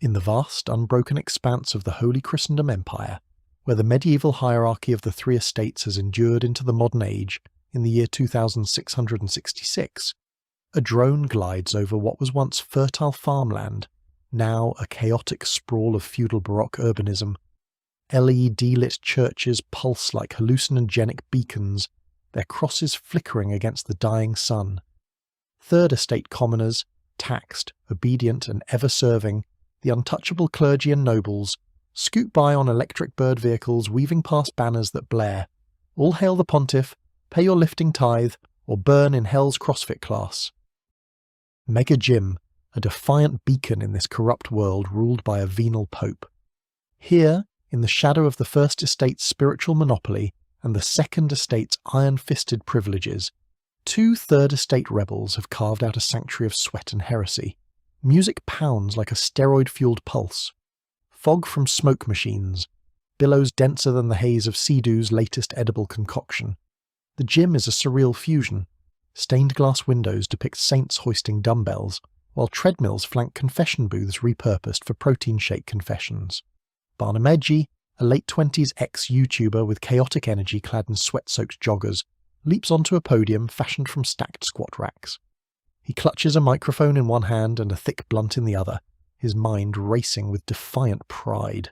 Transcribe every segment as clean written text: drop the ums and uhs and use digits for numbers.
In the vast, unbroken expanse of the Holy Christendom Empire, where the medieval hierarchy of the three estates has endured into the modern age, in the year 2666, a drone glides over what was once fertile farmland, now a chaotic sprawl of feudal Baroque urbanism. LED-lit churches pulse like hallucinogenic beacons, their crosses flickering against the dying sun. Third estate commoners, taxed, obedient and ever-serving, the untouchable clergy and nobles, scoot by on electric bird vehicles weaving past banners that blare, "All hail the pontiff, pay your lifting tithe, or burn in hell's CrossFit class." Mega Gym, a defiant beacon in this corrupt world ruled by a venal pope. Here, in the shadow of the First Estate's spiritual monopoly and the Second Estate's iron-fisted privileges, two Third Estate rebels have carved out a sanctuary of sweat and heresy. Music pounds like a steroid-fueled pulse. Fog from smoke machines, billows denser than the haze of C-Doo's latest edible concoction. The gym is a surreal fusion. Stained glass windows depict saints hoisting dumbbells, while treadmills flank confession booths repurposed for protein shake confessions. Barnameji, a late-20s ex-YouTuber with chaotic energy clad in sweat-soaked joggers, leaps onto a podium fashioned from stacked squat racks. He clutches a microphone in one hand and a thick blunt in the other, his mind racing with defiant pride.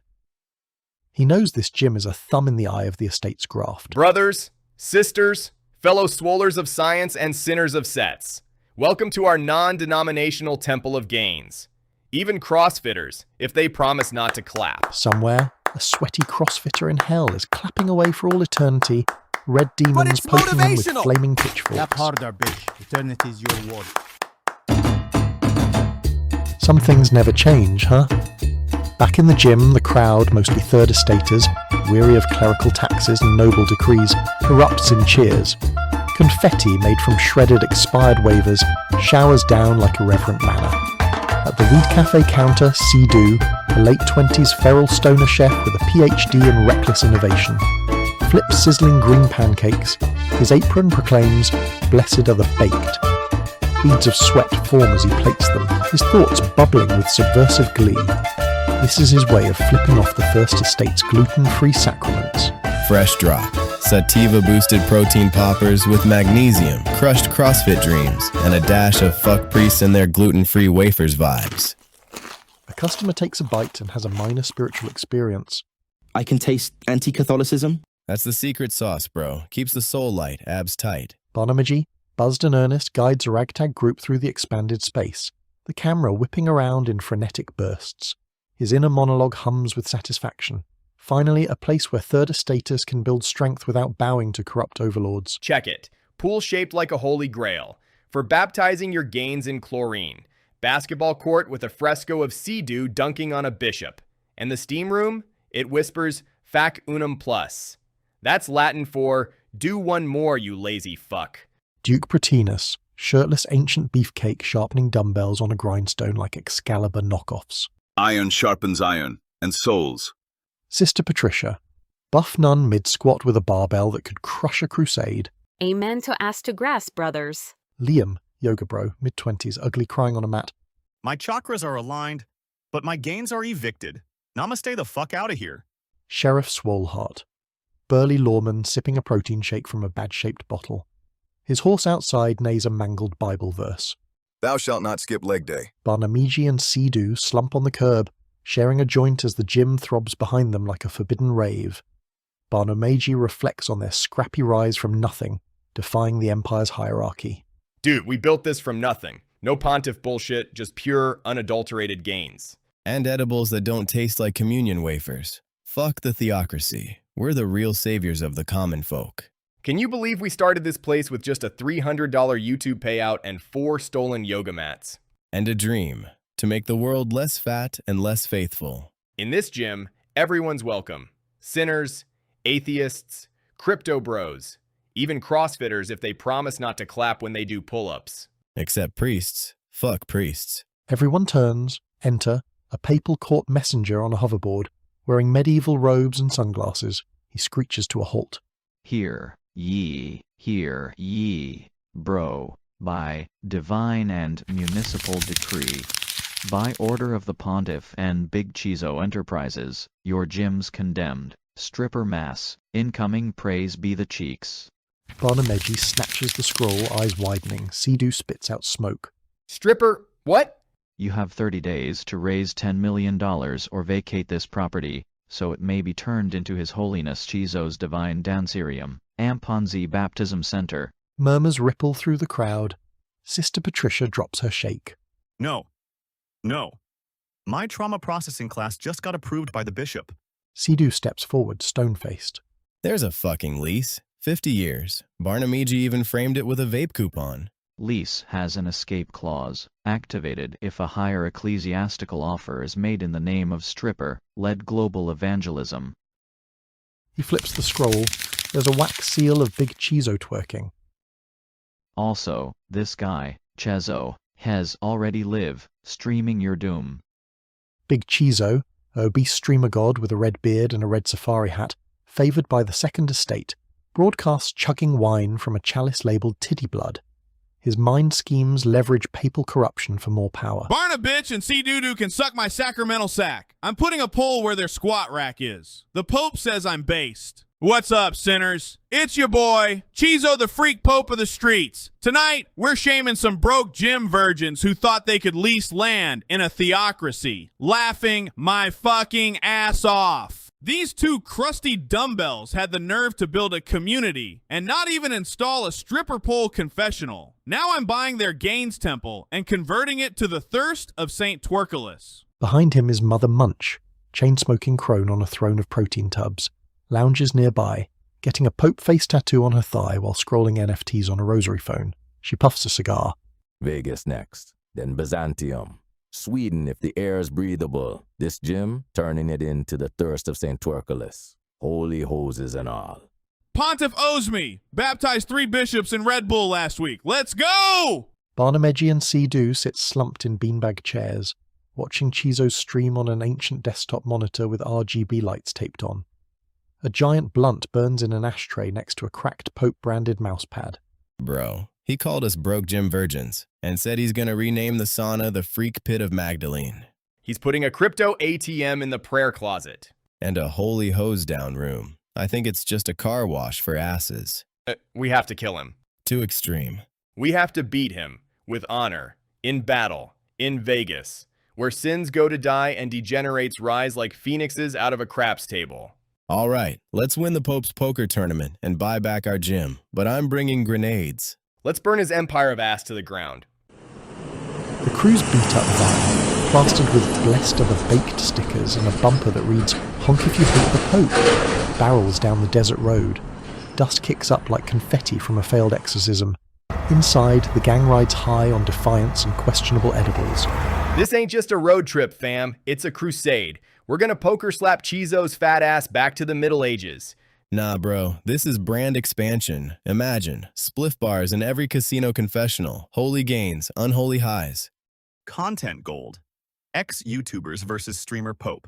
He knows this gym is a thumb in the eye of the estate's graft. Brothers, sisters, fellow swollers of science and sinners of sets, welcome to our non-denominational temple of gains. Even CrossFitters, if they promise not to clap. Somewhere, a sweaty CrossFitter in hell is clapping away for all eternity, red demons poking him with flaming pitchforks. Clap harder, bitch. Eternity's your reward. Some things never change, huh? Back in the gym, the crowd, mostly Third Estaters, weary of clerical taxes and noble decrees, erupts in cheers. Confetti made from shredded expired waivers showers down like irreverent manna. At the Weed Cafe counter, C-Doo, a late-20s feral stoner chef with a PhD in reckless innovation, flips sizzling green pancakes. His apron proclaims, "Blessed are the baked." Beads of sweat form as he plates them, his thoughts bubbling with subversive glee. This is his way of flipping off the First Estate's gluten-free sacraments. Fresh drop. Sativa-boosted protein poppers with magnesium, crushed CrossFit dreams, and a dash of fuck priests and their gluten-free wafers vibes. A customer takes a bite and has a minor spiritual experience. I can taste anti-Catholicism. That's the secret sauce, bro. Keeps the soul light, abs tight. Barnameji, buzzed and earnest, guides a ragtag group through the expanded space, the camera whipping around in frenetic bursts. His inner monologue hums with satisfaction. Finally, a place where Third Estaters can build strength without bowing to corrupt overlords. Check it. Pool shaped like a holy grail. For baptizing your gains in chlorine. Basketball court with a fresco of C-Doo dunking on a bishop. And the steam room? It whispers, "Fac unum plus." That's Latin for, "Do one more, you lazy fuck." Duke Protinus, shirtless ancient beefcake sharpening dumbbells on a grindstone like Excalibur knockoffs. Iron sharpens iron, and souls. Sister Patricia, buff nun mid-squat with a barbell that could crush a crusade. Amen to ass to grass, brothers. Liam, yoga bro, mid-20s, ugly crying on a mat. My chakras are aligned, but my gains are evicted. Namaste the fuck out of here. Sheriff Swoleheart, burly lawman sipping a protein shake from a bad-shaped bottle. His horse outside neighs a mangled Bible verse. Thou shalt not skip leg day. Barnameji and C-Doo slump on the curb, sharing a joint as the gym throbs behind them like a forbidden rave. Barnameji reflects on their scrappy rise from nothing, defying the Empire's hierarchy. Dude, we built this from nothing. No pontiff bullshit, just pure, unadulterated gains. And edibles that don't taste like communion wafers. Fuck the theocracy. We're the real saviors of the common folk. Can you believe we started this place with just a $300 YouTube payout and 4 stolen yoga mats? And a dream. To make the world less fat and less faithful. In this gym, everyone's welcome. Sinners, atheists, crypto bros, even CrossFitters if they promise not to clap when they do pull-ups. Except priests. Fuck priests. Everyone turns, enter, a papal court messenger on a hoverboard, wearing medieval robes and sunglasses. He screeches to a halt. Hear ye, bro, by divine and municipal decree. By order of the Pontiff and Big Chizo Enterprises, your gym's condemned. Stripper mass, incoming, praise be the cheeks. Barnameji snatches the scroll, eyes widening. C-Doo spits out smoke. Stripper, what? You have 30 days to raise $10 million or vacate this property, so it may be turned into His Holiness Chizo's Divine Dancerium, Amponzi Baptism Center. Murmurs ripple through the crowd. Sister Patricia drops her shake. No. No. My trauma processing class just got approved by the bishop. C-Doo steps forward, stone-faced. There's a fucking lease. 50 years. Barnameji even framed it with a vape coupon. Lease has an escape clause, activated if a higher ecclesiastical offer is made in the name of stripper-led global evangelism. He flips the scroll. There's a wax seal of Big Chizo twerking. Also, this guy, Chezo, has already live, streaming your doom. Big Chizo, a obese streamer god with a red beard and a red safari hat, favoured by the Second Estate, broadcasts chugging wine from a chalice labelled titty blood. His mind schemes leverage papal corruption for more power. Barnameji C-Doo can suck my sacramental sack. I'm putting a pole where their squat rack is. The Pope says I'm based. What's up, sinners? It's your boy, Chizo the Freak Pope of the streets. Tonight, we're shaming some broke gym virgins who thought they could lease land in a theocracy. Laughing my fucking ass off. These two crusty dumbbells had the nerve to build a community and not even install a stripper pole confessional. Now I'm buying their Gaines Temple and converting it to the Thirst of St. Twerkulus. Behind him is Mother Munch, chain-smoking crone on a throne of protein tubs, lounges nearby, getting a Pope face tattoo on her thigh while scrolling NFTs on a rosary phone. She puffs a cigar. Vegas next, then Byzantium. Sweden if the air is breathable. This gym, turning it into the Thirst of St. Twerkulus. Holy hoses and all. Pontiff owes me. Baptized 3 bishops in Red Bull last week. Let's go! Barnameji and C-Doo sit slumped in beanbag chairs, watching Chizo stream on an ancient desktop monitor with RGB lights taped on. A giant blunt burns in an ashtray next to a cracked Pope-branded mousepad. Bro, he called us broke gym virgins and said he's gonna rename the sauna the Freak Pit of Magdalene. He's putting a crypto ATM in the prayer closet. And a holy hose down room. I think it's just a car wash for asses. We have to kill him. Too extreme. We have to beat him with honor, in battle, in Vegas, where sins go to die and degenerates rise like phoenixes out of a craps table. All right, let's win the Pope's poker tournament and buy back our gym, but I'm bringing grenades. Let's burn his empire of ass to the ground. The crew's beat-up van, plastered with blessed are the baked stickers and a bumper that reads, "Honk if you hate the Pope," barrels down the desert road. Dust kicks up like confetti from a failed exorcism. Inside, the gang rides high on defiance and questionable edibles. This ain't just a road trip, fam. It's a crusade. We're gonna poker slap Chizo's fat ass back to the Middle Ages. Nah, bro, this is brand expansion. Imagine, spliff bars in every casino confessional, holy gains, unholy highs. Content gold. Ex-YouTubers versus streamer Pope.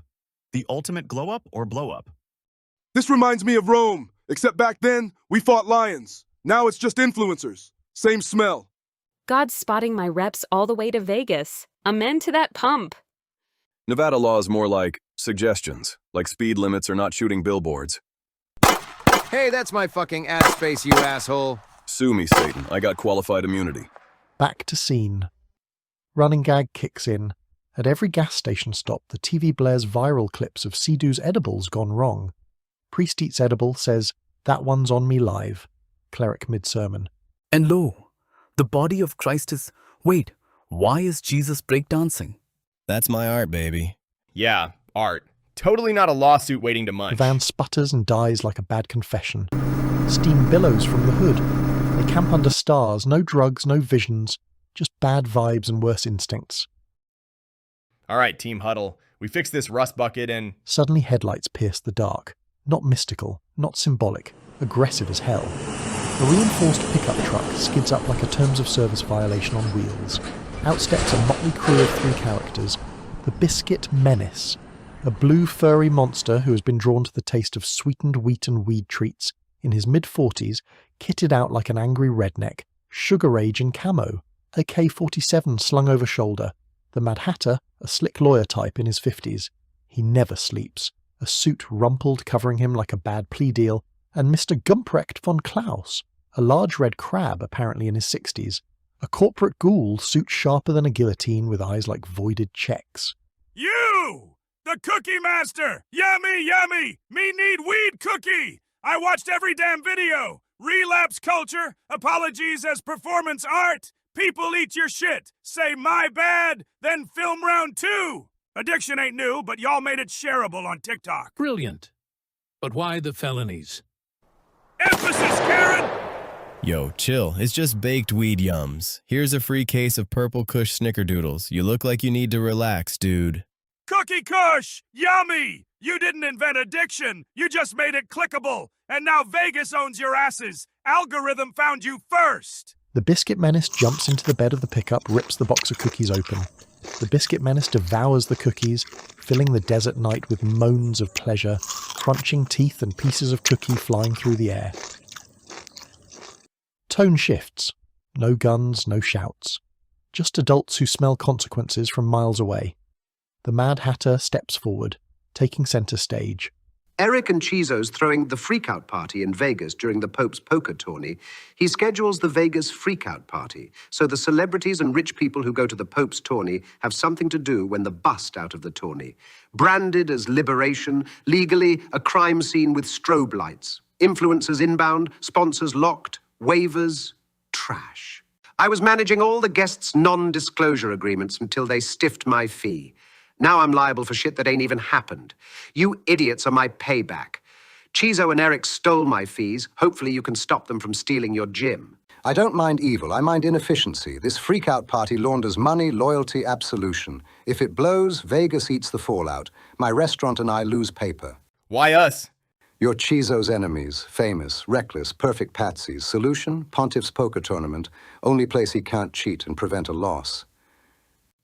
The ultimate glow-up or blow-up? This reminds me of Rome, except back then, we fought lions. Now it's just influencers. Same smell. God's spotting my reps all the way to Vegas. Amen to that pump. Nevada law is more like suggestions, like speed limits or not shooting billboards. Hey, that's my fucking ass space, you asshole. Sue me, Satan. I got qualified immunity. Back to scene. Running gag kicks in. At every gas station stop, the TV blares viral clips of C-Doo's edibles gone wrong. Priest eats edible, says, "That one's on me live." Cleric mid-sermon. And lo, the body of Christ is... Wait, why is Jesus breakdancing? That's my art, baby. Yeah, art. Totally not a lawsuit waiting to munch. The van sputters and dies like a bad confession. Steam billows from the hood. They camp under stars, no drugs, no visions, just bad vibes and worse instincts. All right, Team Huddle. We fix this rust bucket and... Suddenly headlights pierce the dark. Not mystical, not symbolic, aggressive as hell. A reinforced pickup truck skids up like a terms of service violation on wheels. Out steps a motley crew of 3 characters. The Biscuit Menace, a blue furry monster who has been drawn to the taste of sweetened wheat and weed treats, in his mid-40s, kitted out like an angry redneck, Sugar Rage in camo, a K-47 slung over shoulder, The Mad Hatter, a slick lawyer type in his 50s. He never sleeps, a suit rumpled covering him like a bad plea deal, and Mr. Gumprecht von Klaus, a large red crab apparently in his 60s. A corporate ghoul, suit sharper than a guillotine with eyes like voided checks. You! The Cookie Master! Yummy, yummy! Me need weed cookie! I watched every damn video! Relapse culture, apologies as performance art, people eat your shit, say my bad, then film round 2! Addiction ain't new, but y'all made it shareable on TikTok. Brilliant. But why the felonies? Emphasis, Karen! Yo, chill. It's just baked weed yums. Here's a free case of Purple Kush Snickerdoodles. You look like you need to relax, dude. Cookie Kush! Yummy! You didn't invent addiction, you just made it clickable. And now Vegas owns your asses. Algorithm found you first. The Biscuit Menace jumps into the bed of the pickup, rips the box of cookies open. The Biscuit Menace devours the cookies, filling the desert night with moans of pleasure, crunching teeth and pieces of cookie flying through the air. Tone shifts. No guns, no shouts. Just adults who smell consequences from miles away. The Mad Hatter steps forward, taking centre stage. Eric and Chizo's throwing the freakout party in Vegas during the Pope's poker tourney. He schedules the Vegas freakout party, so the celebrities and rich people who go to the Pope's tourney have something to do when the bust out of the tourney. Branded as liberation, legally a crime scene with strobe lights. Influencers inbound, sponsors locked, waivers, trash. I was managing all the guests' non-disclosure agreements until they stiffed my fee. Now I'm liable for shit that ain't even happened. You idiots are my payback. Chizo and Eric stole my fees. Hopefully you can stop them from stealing your gym. I don't mind evil, I mind inefficiency. This freak-out party launders money, loyalty, absolution. If it blows, Vegas eats the fallout. My restaurant and I lose paper. Why us? You're Chizo's enemies. Famous, reckless, perfect patsies. Solution? Pontiff's poker tournament. Only place he can't cheat and prevent a loss.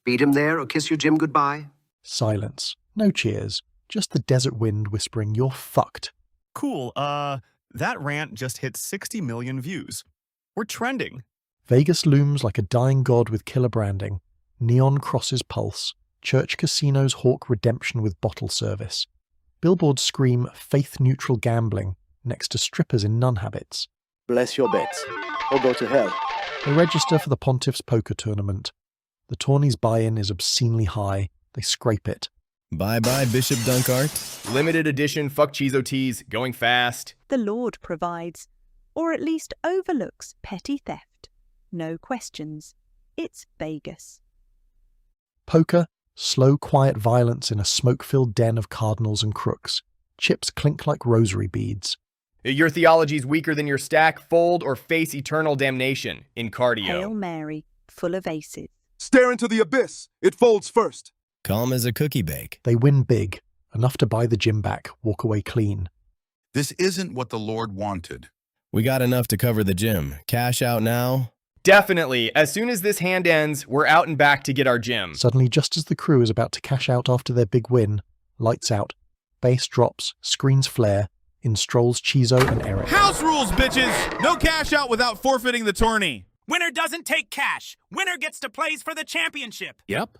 Beat him there or kiss your gym goodbye? Silence. No cheers. Just the desert wind whispering, "You're fucked." Cool, that rant just hit 60 million views. We're trending. Vegas looms like a dying god with killer branding. Neon crosses pulse. Church casinos hawk redemption with bottle service. Billboards scream faith-neutral gambling next to strippers in nun habits. Bless your bets, or go to hell. They register for the Pontiff's poker tournament. The tourney's buy-in is obscenely high. They scrape it. Bye-bye, Bishop Dunkart. Limited edition Fuck Chizo tees, going fast. The Lord provides, or at least overlooks, petty theft. No questions. It's Vegas. Poker, slow, quiet violence in a smoke-filled den of cardinals and crooks. Chips clink like rosary beads. Your theology's weaker than your stack, fold or face eternal damnation in cardio. Hail Mary, full of aces. Stare into the abyss. It folds first. Calm as a cookie bake. They win big, enough to buy the gym back, walk away clean. This isn't what the Lord wanted. We got enough to cover the gym. Cash out now? Definitely. As soon as this hand ends, we're out and back to get our gym. Suddenly, just as the crew is about to cash out after their big win, lights out, bass drops, screens flare, in strolls Chizo and Eric. House rules, bitches! No cash out without forfeiting the tourney. Winner doesn't take cash. Winner gets to place for the championship. Yep.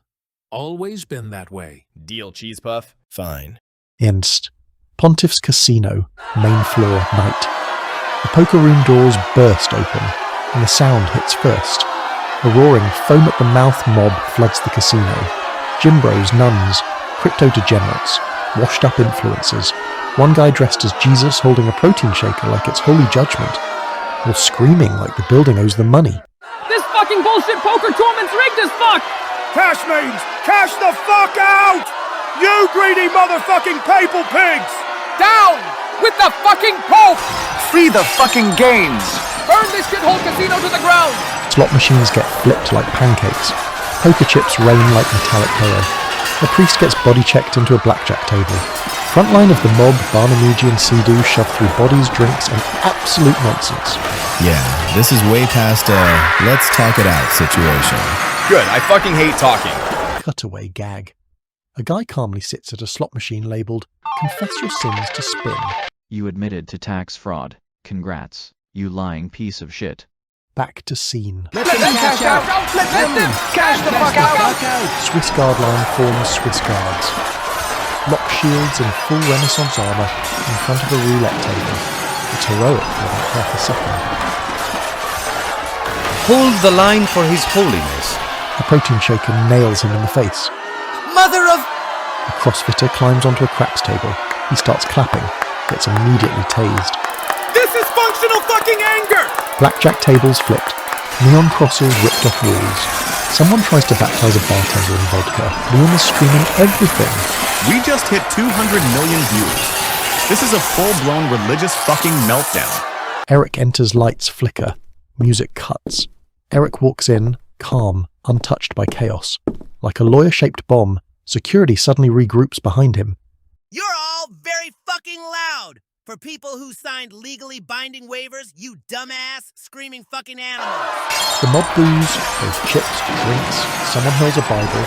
Always been that way. Deal, Cheese Puff. Fine. Inst. Pontiff's Casino, main floor, night. The poker room doors burst open, and the sound hits first. A roaring, foam-at-the-mouth mob floods the casino. Gym bros, nuns, crypto-degenerates, washed-up influencers. One guy dressed as Jesus holding a protein shaker like it's Holy Judgment, or screaming like the building owes them money. This fucking bullshit poker tournament's rigged as fuck! Cash means cash the fuck out! You greedy motherfucking papal pigs! Down with the fucking Pope! Free the fucking games! Burn this shithole casino to the ground! Slot machines get flipped like pancakes. Poker chips rain like metallic hail. A priest gets body-checked into a blackjack table. Frontline of the mob, Barnameji and C-Doo shove through bodies, drinks, and absolute nonsense. Yeah, this is way past a let's talk it out situation. Good, I fucking hate talking. Cutaway gag. A guy calmly sits at a slot machine labelled, "Confess your sins to spin." You admitted to tax fraud. Congrats, you lying piece of shit. Back to scene. Let them cash out! Let them cash the fuck out! Swiss Guard line forms Swiss Guards. Lock shields in full Renaissance armour in front of a roulette table. It's heroic for about half a second. Hold the line for His Holiness. A protein shaker nails him in the face. Mother of... A crossfitter climbs onto a craps table. He starts clapping, gets immediately tased. This is functional fucking anger! Blackjack tables flipped. Neon crosses ripped off walls. Someone tries to baptize a bartender in vodka. Leon is screaming everything. We just hit 200 million views. This is a full-blown religious fucking meltdown. Eric enters, lights flicker. Music cuts. Eric walks in, calm, untouched by chaos. Like a lawyer-shaped bomb, security suddenly regroups behind him. You're all very fucking loud! For people who signed legally binding waivers, you dumbass, screaming fucking animals. The mob boos, there's chips, drinks, someone hurls a Bible.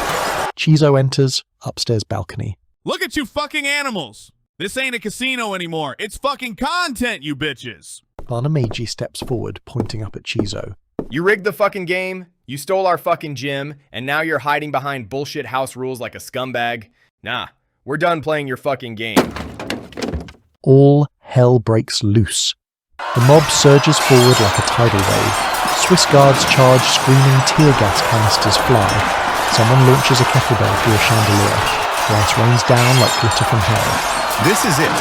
Chizo enters, upstairs balcony. Look at you fucking animals! This ain't a casino anymore. It's fucking content, you bitches! Barnameji steps forward, pointing up at Chizo. You rigged the fucking game, you stole our fucking gym, and now you're hiding behind bullshit house rules like a scumbag? Nah, we're done playing your fucking game. All hell breaks loose. The mob surges forward like a tidal wave. Swiss Guards charge, screaming, tear gas canisters fly. Someone launches a kettlebell through a chandelier. Glass rains down like glitter from hell. This is it.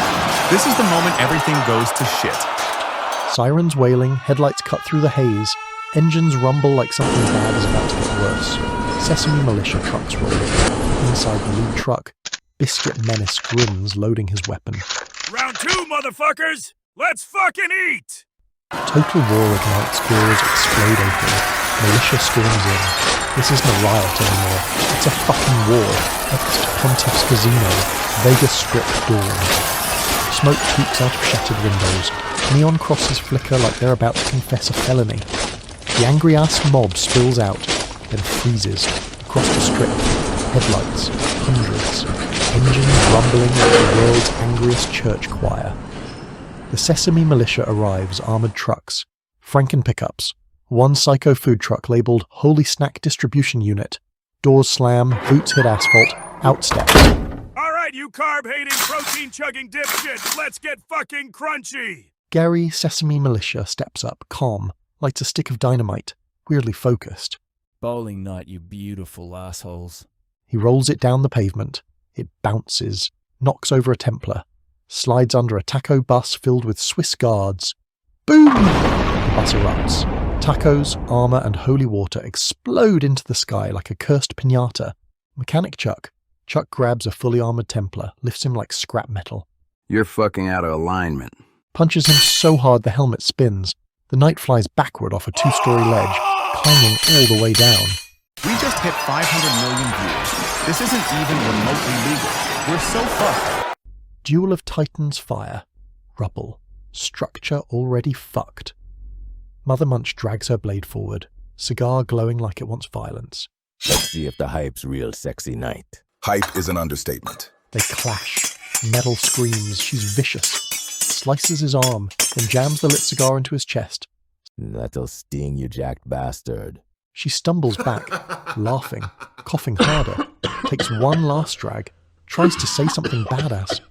This is the moment everything goes to shit. Sirens wailing, headlights cut through the haze. Engines rumble like something bad is about to get worse. Sesame militia trucks roll. Inside the lead truck, Biscuit Menace grins, loading his weapon. Round two, motherfuckers! Let's fucking eat! Total war ignites, doors explode open. Militia storms in. This isn't a riot anymore. It's a fucking war. Ext Contest Casino. Vegas Strip dawn. Smoke peeks out of shattered windows. Neon crosses flicker like they're about to confess a felony. The angry-ass mob spills out, then freezes. Across the strip. Headlights. Hundreds. Engines rumbling like the world's angriest church choir. The Sesame Militia arrives, armoured trucks. Franken pickups. One psycho food truck labelled Holy Snack Distribution Unit. Doors slam, boots hit asphalt, out steps. Alright, you carb-hating, protein-chugging dipshits, let's get fucking crunchy! Gary Sesame Militia steps up, calm, lights a stick of dynamite, weirdly focused. Bowling night, you beautiful assholes. He rolls it down the pavement. It bounces, knocks over a Templar, slides under a taco bus filled with Swiss Guards. Boom! The bus erupts. Tacos, armour and holy water explode into the sky like a cursed piñata. Mechanic Chuck. Chuck grabs a fully armoured Templar, lifts him like scrap metal. You're fucking out of alignment. Punches him so hard the helmet spins. The knight flies backward off a 2-story ledge, climbing all the way down. We just hit 500 million views. This isn't even remotely legal. We're so fucked. Duel of Titans fire. Rubble. Structure already fucked. Mother Munch drags her blade forward, cigar glowing like it wants violence. Let's see if the hype's real sexy night. Hype is an understatement. They clash. Metal screams. She's vicious. Slices his arm, then jams the lit cigar into his chest. That'll sting, you jacked bastard. She stumbles back, laughing, coughing harder, takes one last drag, tries to say something badass,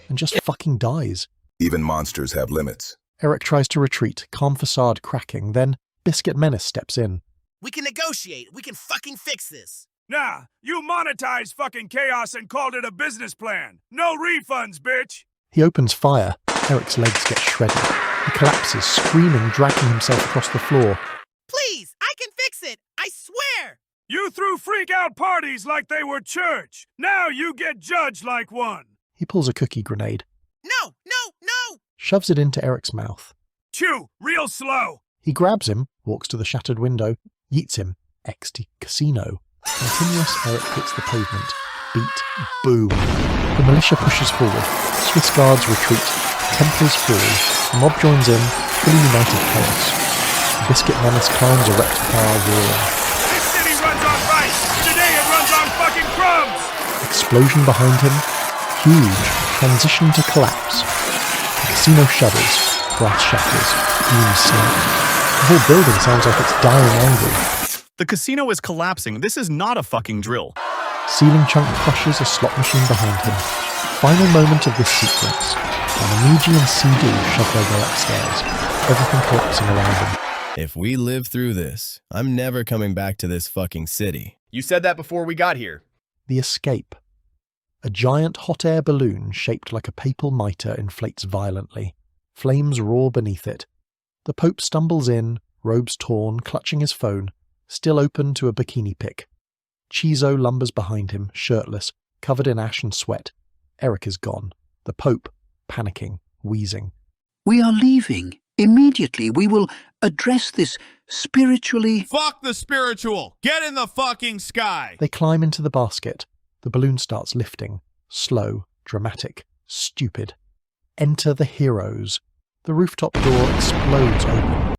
and just fucking dies. Even monsters have limits. Eric tries to retreat, calm facade cracking, then Biscuit Menace steps in. We can negotiate. We can fucking fix this. Nah, you monetized fucking chaos and called it a business plan. No refunds, bitch! He opens fire. Eric's legs get shredded. He collapses, screaming, dragging himself across the floor. Please, I can fix it. I swear. You threw freak-out parties like they were church. Now you get judged like one. He pulls a cookie grenade. No! Shoves it into Eric's mouth. Chew, real slow. He grabs him, walks to the shattered window, yeets him. Ext Casino. Continuous Eric hits the pavement. Beat. Boom. The militia pushes forward. Swiss Guards retreat. Templars fall. The mob joins in. Fully united chaos. Biscuit Menace climbs a rectifier roaring. This city runs on rice. Today it runs on fucking crumbs. Explosion behind him. Huge. Transition to collapse. The casino shudders. Glass shatters. Beams snap. The whole building sounds like it's dying angry. The casino is collapsing. This is not a fucking drill. Ceiling chunk crushes a slot machine behind him. Final moment of this sequence. Barnameji and C-Doo shove their way upstairs, everything collapsing around them. If we live through this, I'm never coming back to this fucking city. You said that before we got here. The escape. A giant hot air balloon shaped like a papal mitre inflates violently. Flames roar beneath it. The Pope stumbles in, robes torn, clutching his phone, still open to a bikini pic. Chizo lumbers behind him, shirtless, covered in ash and sweat. Eric is gone. The Pope, panicking, wheezing. We are leaving. Immediately, we will address this spiritually. Fuck the spiritual! Get in the fucking sky! They climb into the basket. The balloon starts lifting. Slow, dramatic, stupid. Enter the heroes. The rooftop door explodes open.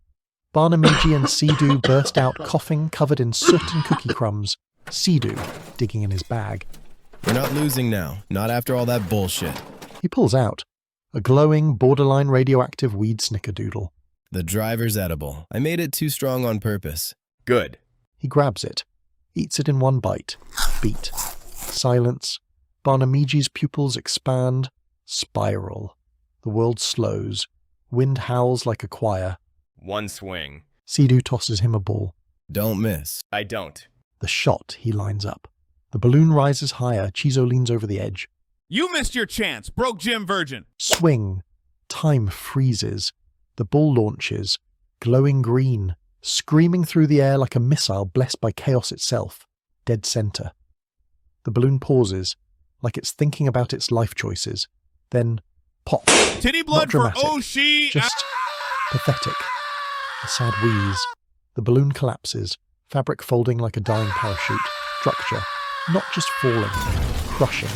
Barnameji and C-Doo burst out coughing, covered in soot and cookie crumbs. C-Doo, digging in his bag. We're not losing now, not after all that bullshit. He pulls out a glowing, borderline radioactive weed snickerdoodle. The driver's edible. I made it too strong on purpose. Good. He grabs it, eats it in one bite. Beat. Silence. Barnameji's pupils expand. Spiral. The world slows. Wind howls like a choir. One swing. C-Doo tosses him a ball. Don't miss. I don't. The shot he lines up. The balloon rises higher. Chizo leans over the edge. You missed your chance, broke Jim Virgin. Swing. Time freezes. The ball launches. Glowing green. Screaming through the air like a missile blessed by chaos itself. Dead center. The balloon pauses, like it's thinking about its life choices. Then, pop. Titty blood for Oshi. Just pathetic. A sad wheeze. The balloon collapses, fabric folding like a dying parachute. Structure. Not just falling, crushing.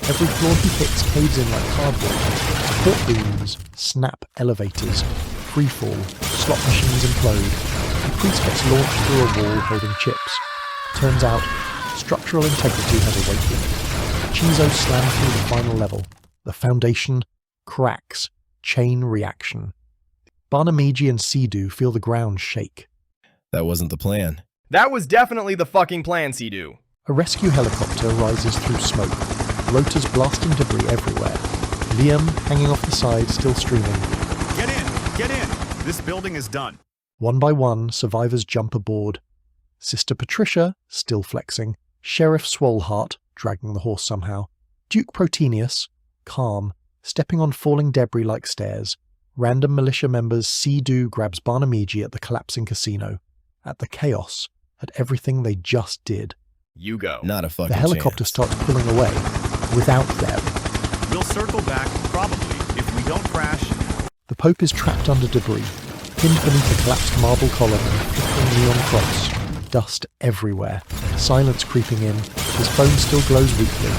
Every floor he hits caves in like cardboard. Support beams, snap elevators, freefall, slot machines implode. The priest gets launched through a wall holding chips. Turns out, structural integrity has a weight limit. Chizo slams through the final level. The foundation cracks. Chain reaction. Barnameji and C-Doo feel the ground shake. That wasn't the plan. That was definitely the fucking plan, C-Doo. A rescue helicopter rises through smoke. Rotors blasting debris everywhere. Liam, hanging off the side, still streaming. Get in! Get in! This building is done. One by one, survivors jump aboard. Sister Patricia, still flexing. Sheriff Swoleheart, dragging the horse somehow. Duke Protenius, calm, stepping on falling debris like stairs. Random militia members C-Doo grabs Barnameji at the collapsing casino. At the chaos. At everything they just did. You go. Not a fucking The helicopter starts pulling away. Without them. We'll circle back, probably, if we don't crash. The Pope is trapped under debris, pinned beneath a collapsed marble column and a flickering neon cross. Dust everywhere. Silence creeping in. His phone still glows weakly.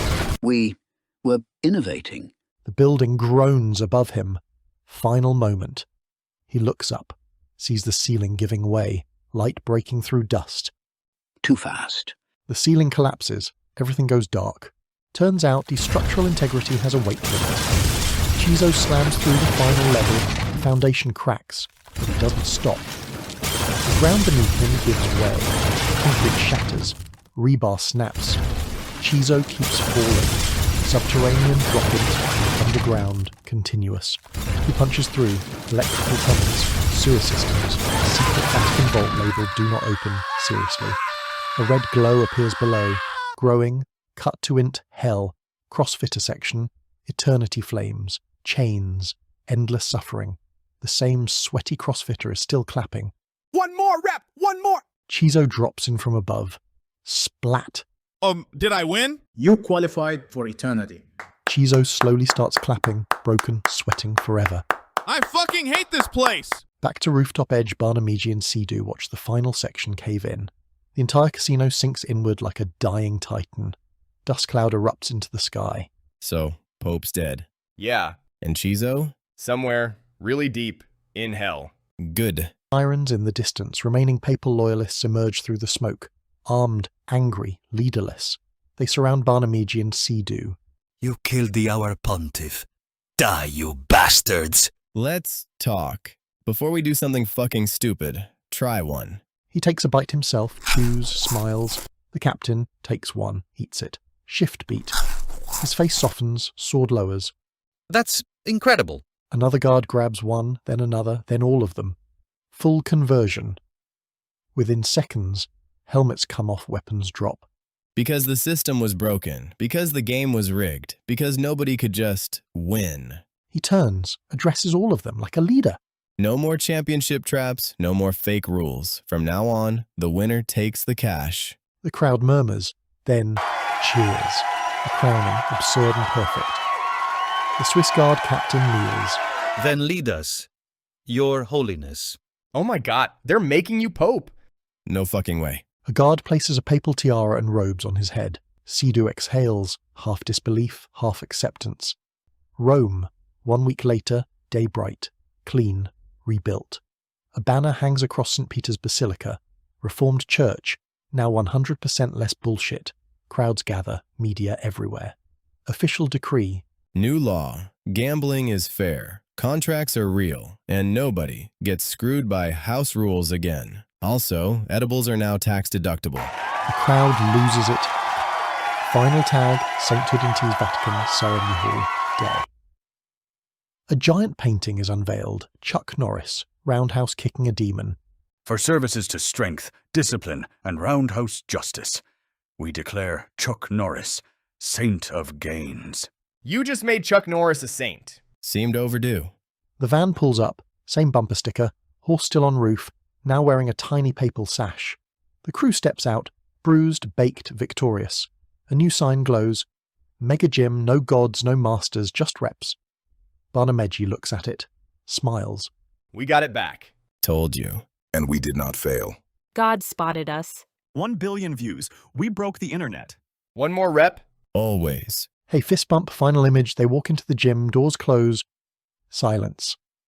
We were innovating. The building groans above him. Final moment. He looks up, sees the ceiling giving way, light breaking through dust. Too fast. The ceiling collapses. Everything goes dark. Turns out the structural integrity has a weight limit. Chizo slams through the final level. The foundation cracks, but he doesn't stop. The ground beneath him gives way. Concrete shatters. Rebar snaps. Chizo keeps falling. Subterranean, droppant, underground, continuous. He punches through. Electrical tunnels, sewer systems, secret Vatican vault labeled "Do Not Open." Seriously. A red glow appears below, growing, cut to int hell, crossfitter section, eternity flames, chains, endless suffering. The same sweaty crossfitter is still clapping. One more rep! One more! Chizo drops in from above. Splat. Did I win? You qualified for eternity. Chizo slowly starts clapping, broken, sweating forever. I fucking hate this place! Back to rooftop edge, Barnameji and C-Doo watch the final section cave in. The entire casino sinks inward like a dying titan. Dust cloud erupts into the sky. So, Pope's dead. Yeah. And Chizo? Somewhere, really deep, in hell. Good. Sirens in the distance, remaining papal loyalists emerge through the smoke. Armed, angry, leaderless. They surround Barnameji and C-Doo. You killed the Our Pontiff. Die, you bastards! Let's talk. Before we do something fucking stupid. try one. He takes a bite himself, chews, smiles. The captain takes one, eats it. Shift beat. His face softens, sword lowers. That's incredible. Another guard grabs one, then another, then all of them. Full conversion. Within seconds, helmets come off, weapons drop. Because the system was broken, because the game was rigged, because nobody could just win. He turns, addresses all of them like a leader. No more championship traps, no more fake rules. From now on, the winner takes the cash. The crowd murmurs, then cheers. A crowning, absurd and perfect. The Swiss Guard captain kneels. Then lead us, Your Holiness. Oh my god, they're making you Pope. No fucking way. A guard places a papal tiara and robes on his head. C-Doo exhales, half disbelief, half acceptance. Rome, 1 week later, day bright, clean, rebuilt. A banner hangs across St. Peter's Basilica. Reformed Church, now 100% less bullshit. Crowds gather, media everywhere. Official decree. New law. Gambling is fair. Contracts are real. And nobody gets screwed by house rules again. Also, edibles are now tax deductible. The crowd loses it. Final tag, St. Tudenti's Vatican Ceremony Hall, day. A giant painting is unveiled. Chuck Norris, roundhouse kicking a demon. For services to strength, discipline, and roundhouse justice, we declare Chuck Norris, Saint of Gains. You just made Chuck Norris a saint. Seemed overdue. The van pulls up, same bumper sticker, horse still on roof, now wearing a tiny papal sash. The crew steps out, bruised, baked, victorious. A new sign glows. Mega gym, no gods, no masters, just reps. Barnameji looks at it, smiles. We got it back. Told you. And we did not fail. God spotted us. 1 billion views. We broke the internet. One more rep? Always. Hey, fist bump, final image, they walk into the gym, doors close. Silence.